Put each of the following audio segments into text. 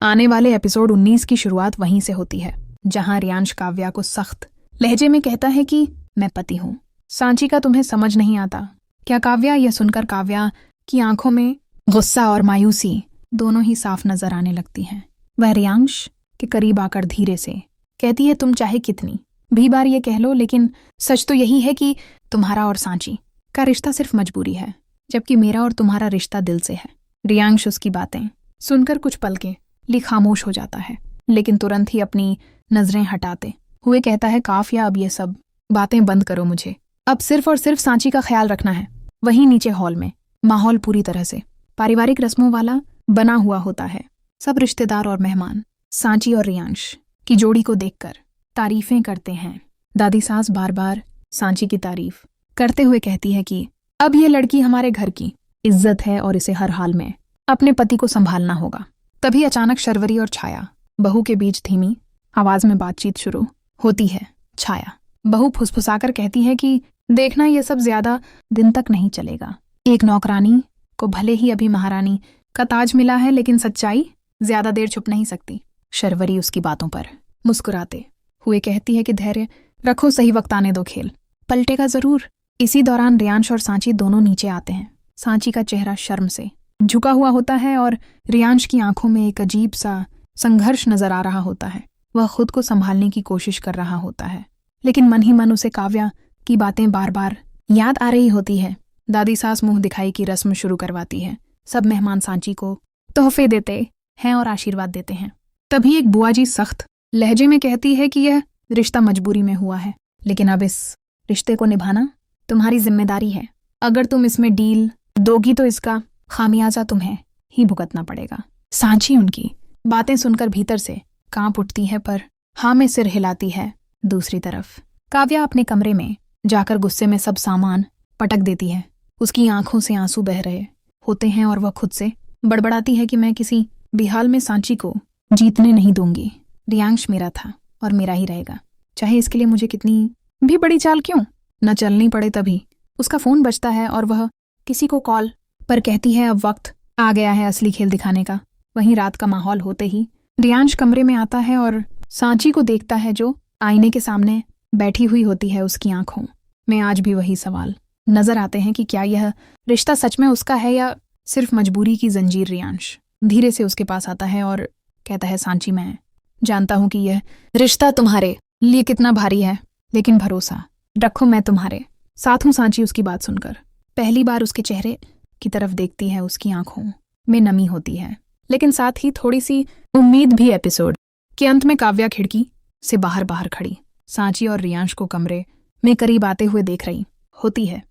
आने वाले एपिसोड 19 की शुरुआत वहीं से होती है, जहां रियांश काव्या को सख्त लहजे में कहता है कि मैं पति हूं, सांची का तुम्हें समझ नहीं आता क्या। काव्या यह सुनकर काव्या की आंखों में गुस्सा और मायूसी दोनों ही साफ नजर आने लगती हैं। वह रियांश के करीब आकर धीरे से कहती है, तुम चाहे कितनी भी बार ये कह लो, लेकिन सच तो यही है कि तुम्हारा और सांची का रिश्ता सिर्फ मजबूरी है, जबकि मेरा और तुम्हारा रिश्ता दिल से है। रियांश उसकी बातें सुनकर कुछ पल के लिए खामोश हो जाता है, लेकिन तुरंत ही अपनी नजरें हटाते हुए कहता है, काव्या अब ये सब बातें बंद करो, मुझे अब सिर्फ और सिर्फ सांची का ख्याल रखना है। वहीं नीचे हॉल में माहौल पूरी तरह से पारिवारिक रस्मों वाला बना हुआ होता है। सब रिश्तेदार और मेहमान सांची और रियांश की जोड़ी को देखकर तारीफें करते हैं। दादी सास बार बार सांची की तारीफ करते हुए कहती है कि अब ये लड़की हमारे घर की इज्जत है और इसे हर हाल में अपने पति को संभालना होगा। तभी अचानक शर्वरी और छाया बहू के बीच धीमी आवाज में बातचीत शुरू होती है। छाया बहू फुसफुसाकर कहती है कि देखना ये सब ज्यादा दिन तक नहीं चलेगा। एक नौकरानी को भले ही अभी महारानी का ताज मिला है, लेकिन सच्चाई ज्यादा देर छुप नहीं सकती। शर्वरी उसकी बातों पर मुस्कुराते हुए कहती है कि धैर्य रखो, सही वक्त आने दो, खेल पलटेगा जरूर। इसी दौरान रियांश और सांची दोनों नीचे आते हैं। सांची का चेहरा शर्म से झुका हुआ होता है और रियांश की आंखों में एक अजीब सा संघर्ष नजर आ रहा होता है। वह खुद को संभालने की कोशिश कर रहा होता है, लेकिन मन ही मन उसे काव्या की बातें बार बार याद आ रही होती है। दादी सास मुंह दिखाई की रस्म शुरू करवाती है। सब मेहमान सांची को तोहफे देते हैं और आशीर्वाद देते हैं। तभी एक बुआ जी सख्त लहजे में कहती है कि यह रिश्ता मजबूरी में हुआ है, लेकिन अब इस रिश्ते को निभाना तुम्हारी जिम्मेदारी है। अगर तुम इसमें डील दोगी तो इसका खामियाजा तुम्हें ही भुगतना पड़ेगा। सांची उनकी बातें सुनकर भीतर से कांप उठती है, पर हाँ में सिर हिलाती है। दूसरी तरफ काव्या अपने कमरे में जाकर गुस्से में सब सामान पटक देती है। उसकी आंखों से आंसू बह रहे होते हैं और वह खुद से बड़बड़ाती है कि मैं किसी भी हाल में सांची को जीतने नहीं दूंगी। रियांश मेरा था और मेरा ही रहेगा, चाहे इसके लिए मुझे कितनी भी बड़ी चाल क्यों न चलनी पड़े। तभी उसका फोन बजता है और वह किसी को कॉल पर कहती है, अब वक्त आ गया है असली खेल दिखाने का। वहीं रात का माहौल होते ही रियांश कमरे में आता है और सांची को देखता है, जो आईने के सामने बैठी हुई होती है। उसकी आंखों में आज भी वही सवाल नजर आते हैं कि क्या यह रिश्ता सच में उसका है या सिर्फ मजबूरी की जंजीर। रियांश धीरे से उसके पास आता है और कहता है, सांची मैं जानता हूं कि यह रिश्ता तुम्हारे लिए कितना भारी है, लेकिन भरोसा रखो मैं तुम्हारे साथ हूं। सांची उसकी बात सुनकर पहली बार उसके चेहरे की तरफ देखती है। उसकी आंखों में नमी होती है, लेकिन साथ ही थोड़ी सी उम्मीद भी। एपिसोड के अंत में काव्या खिड़की से बाहर खड़ी सांची और रियांश को कमरे में करीब आते हुए देख रही होती है।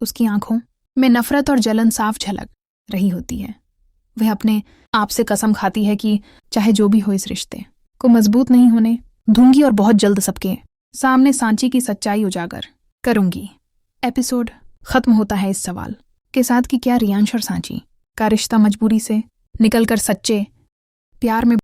उसकी आंखों में नफरत और जलन साफ झलक रही होती है। वह अपने आप से कसम खाती है कि चाहे जो भी हो, इस रिश्ते को मजबूत नहीं होने दूंगी और बहुत जल्द सबके सामने सांची की सच्चाई उजागर करूंगी। एपिसोड खत्म होता है इस सवाल के साथ कि क्या रियांश और सांची का रिश्ता मजबूरी से निकलकर सच्चे प्यार में